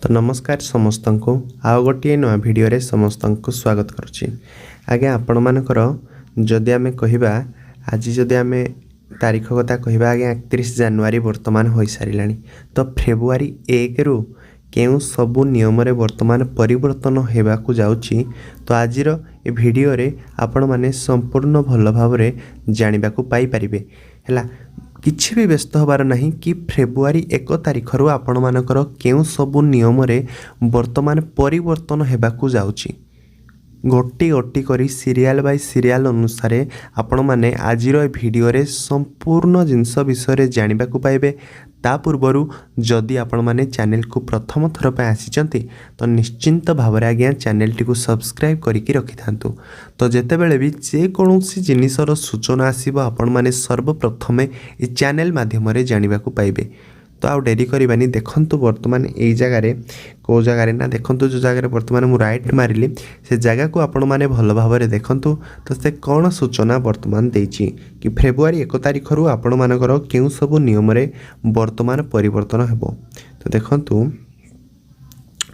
तो नमस्कार समस्त को आउ गोटे नुआ भिडियो समस्त को स्वागत करुच्ची। आज्ञा आपण मानकर जदि आम कहवा आज जदि आम तारीख कथा कहवा आज्ञा 31 जानुआरी वर्तमान हो सारा तो फेब्रुआरी 1 रु केउ सबु नियम रे वर्तमान परिवर्तन होगाकू जाउची। तो आज भिडियो रे आपण माने संपूर्ण भल भाव जानवा पाई परिबे हैला। किछि भी व्यस्त होबार नहीं कि फेब्रुआरी 1 तारीख रु आपण मानकर केउ सबु नियम रे वर्तमान परिवर्तन होगाकू जाउची। गोटी गोटी करी सीरियल बाय सीरियल अनुसार आपण माने आजिर भिडियो रे संपूर्ण जिनस विषय जानवा पाइबे। ता पूर्वरु जदि आपण माने चैनल को प्रथम थर पे आसीचंती तो निश्चिंत भाव रे आज्ञा चैनल टी को सब्सक्राइब करिकि रखि थांतु। तो जेते बेले भी जे कोनोसी जिनिसर सूचना आसीबो आपण माने सर्वप्रथमे ए चैनल माध्यम रे जानवा पाइबे। तो आउ डेरी करबानी देखंतु वर्तमान ए जगह रे को जगह रे ना देखंतु जो जगह रे वर्तमान मु राइट मारिली से जगह को आपण माने भल भाव रे देखंतु। तो से कोन सूचना वर्तमान देछि कि फेब्रुआरी 1 तारिख रु आपण मानकर केउ सब नियम रे वर्तमान परिवर्तन हेबो। तो देखंतु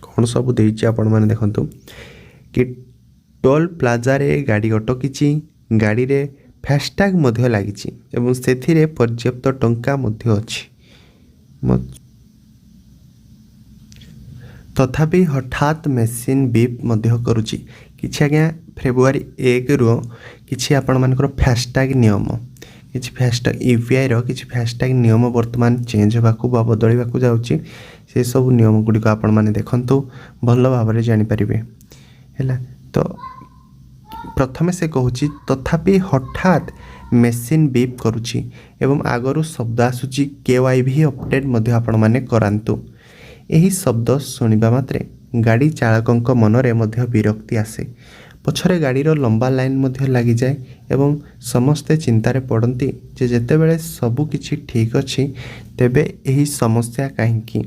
कोन सब देछि आपण माने देखंतु कि टोल प्लाजा रे गाड़ी अटकिछि, गाड़ी रे फास्टैग मध्ये लागिछि एवं सेथिरे पर्याप्त टंका मध्ये अछि। तथापि हठात मेसीन बीप मध्य करुच्ची किछि आज्ञा फेब्रुआरी 1 रु किछि आपण मानकर फास्टैग नियम किछि फास्टैग यूपीआई रो किछि फास्टैग नियम वर्तमान चेंज होबाकू बा बदलिबाकू जाउची। से सब नियम गुडी को आपण माने देखंतु भल भाव रे जानि परिबे हैला। तो प्रथमे से कहूची तथापि हठात मेसीन बीप करुच्ची एवं आगरु शब्द आसुची केवाईवी अपडेट मध्य आपण माने करांतु। एही शब्द सुनिबा मात्रे गाड़ी चालकंक मनरे मध्य विरक्ति आसे। पछरे गाड़ीर लंबा लाइन मध्य लागि जाए एवं समस्ते चिंतारे पड़ती जे जेतेबेले सबु किछि ठीक अछि तेबे एही समस्या काहेकि।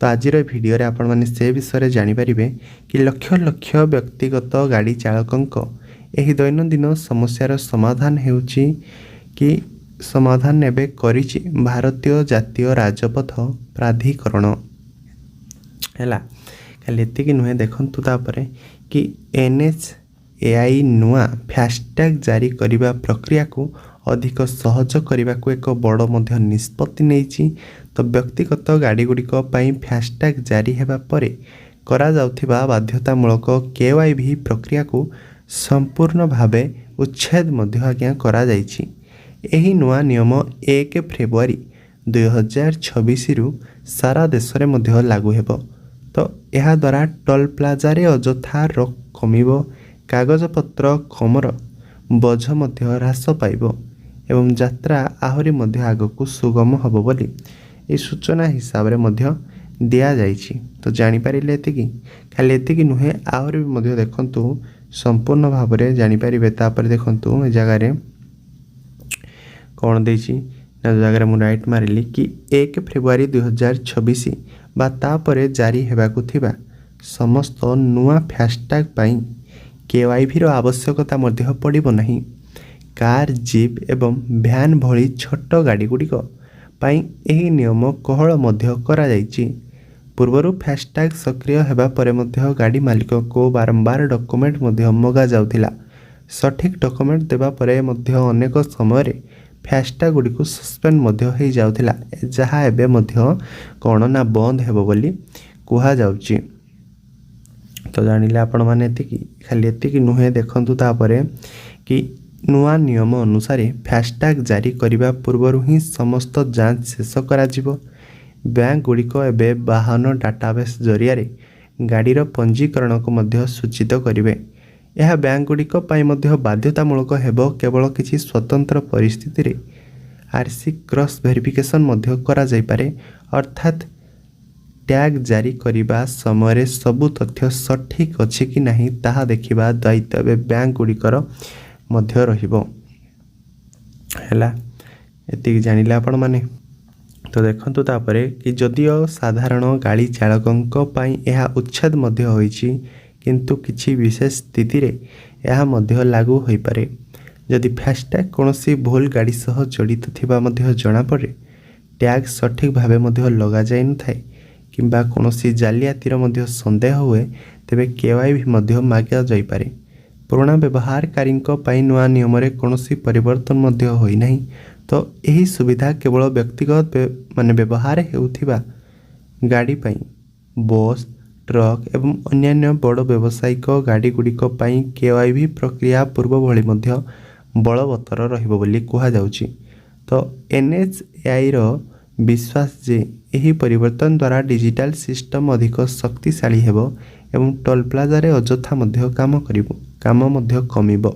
तो आजिर भिडियो रे आपण माने से विषय जानि परिबे कि लक्ष लक्ष व्यक्तिगत गाड़ी चालकंक एही दैनंदिन समस्यार समाधान हेउची कि समाधान नेबे करिछि भारतीय जातीय राजपथ प्राधिकरण हैला। खाली एतिକି नुहे देखंतु तापरे कि एनएचएआई नुआ फास्टैग जारी करिबा प्रक्रिया को अधिक सहज करिबा को एक बड़ मध्य निष्पत्ति नेछि। तो व्यक्तिगत गाड़ी गुडी को पई फास्टैग जारी हेबा परे करा जाउथिबा बाध्यतामूलक केवाईवी प्रक्रिया को संपूर्ण भावे उच्छेद मध्य आज्ञा करा जाइछि। एही नुआ नियम 1 फेब्रुआरी 2026 रु सारा देश रे मध्य लागू हेबो। तो यह द्वारा टोल प्लाजा रे अजथा रक कमिबो, कागज पत्र कमर बोझ मध्य ह्रास पाइबो एवं यात्रा आहुरी मध्य आगकू सुगम हबो बोली ए सूचना हिसाब रे मध्य दिया जाइछि। तो जानि पारिले एतिकी खाली एतिकी नुहे आहुरी मध्य देखंतु संपूर्ण भाव रे जानि पारिबे। तापर देखंतु ए जगह रे कोन देछि ना जगह रे मु राइट मारिली कि 1 फेब्रुआरी 2026 बा तापरे जारी हेबाकू थिबा समस्त नुआ फास्टैग पाई केवाईवी रो आवश्यकता मध्य पड़िबो नहीं। कार, जीप एवं भ्यान भली छोट गाड़ी गुडी को पाई एही नियम कोहळ मध्य करा जाइछि। पूर्वरु फास्टैग सक्रिय हेबा परे मध्य गाड़ी मालिक को बारंबार डॉक्यूमेंट मध्य मगा जाउथिला। सठिक डॉक्यूमेंट देबा परे मध्य अनेक समय रे फास्टैग गुडी को सस्पेंड मध्य हे जाउथिला, जहा एबे मध्य कोन ना बंद हेबो बोली कुहा जाउची। तो जानिले आपण माने एतिकी खाली एतिकी नुहे देखंतु तापरे कि नुआ नियम अनुसार फास्टैग जारी करिबा पूर्वरु ही समस्त जांच शेष करा जिवो। बैंक गुड़िक एबे वाहन डाटाबेस जरिया रे गाड़ीर पंजीकरण को मध्य सूचित करिवे। यह बैंक गुड़िक पई मध्य बाध्यतामूलक हेबो केवल किछि स्वतंत्र परिस्थिति रे आरसी क्रॉस वेरिफिकेशन मध्य करा जाय पारे। अर्थात टैग जारी करिबा समय सबु तथ्य सठिक अछि कि नहीं ताहा देखिबा दायित्व बैंक गुड़िकर मध्य रहिबो हैला। एतिक जानिले आपण माने। तो देखंतु तापरे कि जदियो साधारण गाड़ी चालकंक पई यह उच्छेद मध्य होइछि किंतु किछि विशेष स्थिति रे यह मध्य लागू होई पारे। जदि फास्टैग कोनोसी भूल गाड़ी सह जड़ित थिबा मध्य जणा पड़े, टैग सठिक भावे मध्य लगा जाय न थाए किंबा कौनसी जालियातीर मध्य संदेह हुए तेबे केवाईसी मध्य मागा जाइपारे। पुराना व्यवहारकारी नुआ नियम कौनसी परिवर्तन मध्य होई नहीं, तो यही सुविधा केवल व्यक्तिगत माने व्यवहार हेउथिबा गाड़ी पाई, बस, ट्रक एवं अन्यान्य बड़ व्यावसायिक गाड़ी गुड़िक पाई केवाईसी प्रक्रिया पूर्व भली मध्य बलवत्तर रहिबो बोली कुहा जाउची। तो एनएचएआई रो विश्वास जे यही परिवर्तन द्वारा डिजिटल सिस्टम अधिक शक्तिशाली हेबो एवं टोल प्लाजा रे अजथा मध्य काम मध्य कमिबो।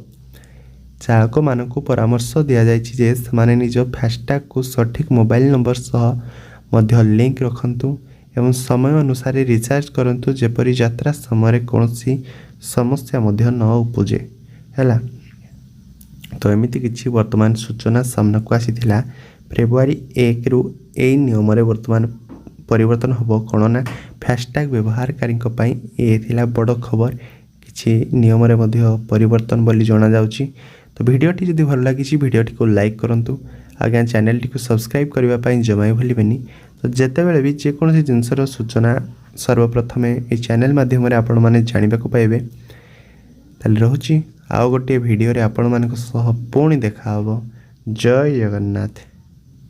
चालक मानकु परामर्श दिया जायछि जे समाने निज फास्टैग को सठिक मोबाइल नंबर सह मध्य लिंक रखंतु एवं समय अनुसार रिचार्ज करंतु, जेपरि यात्रा समय कौनसी समस्या मध्य न उपजे हैला। तो एमिति किछि वर्तमान सूचना सामना को आसीथिला। फेब्रुआरी 1 रु एई नियम रे वर्तमान परिवर्तन होबो कोन ना फास्टैग व्यवहारकारी पई ए थिला बड़ खबर। किछि नियम रे मध्य परिवर्तन बोली जणा जाउची। तो भिडियोटी जदि भल लागिछि भिडियोटी को लाइक करंतु, आज्ञा चैनल टी को सब्सक्राइब करबा पई जमाई भूलिबेनी। तो जेते बेले भी जे कोनसी जिंसर सूचना सर्वप्रथम ए चैनल माध्यम रे आपण माने जानिबा को पाइबे। ताले रहूची आउ गोटे भिडियो रे आपण मानक सह पुणी देखा हबो। जय जगन्नाथ।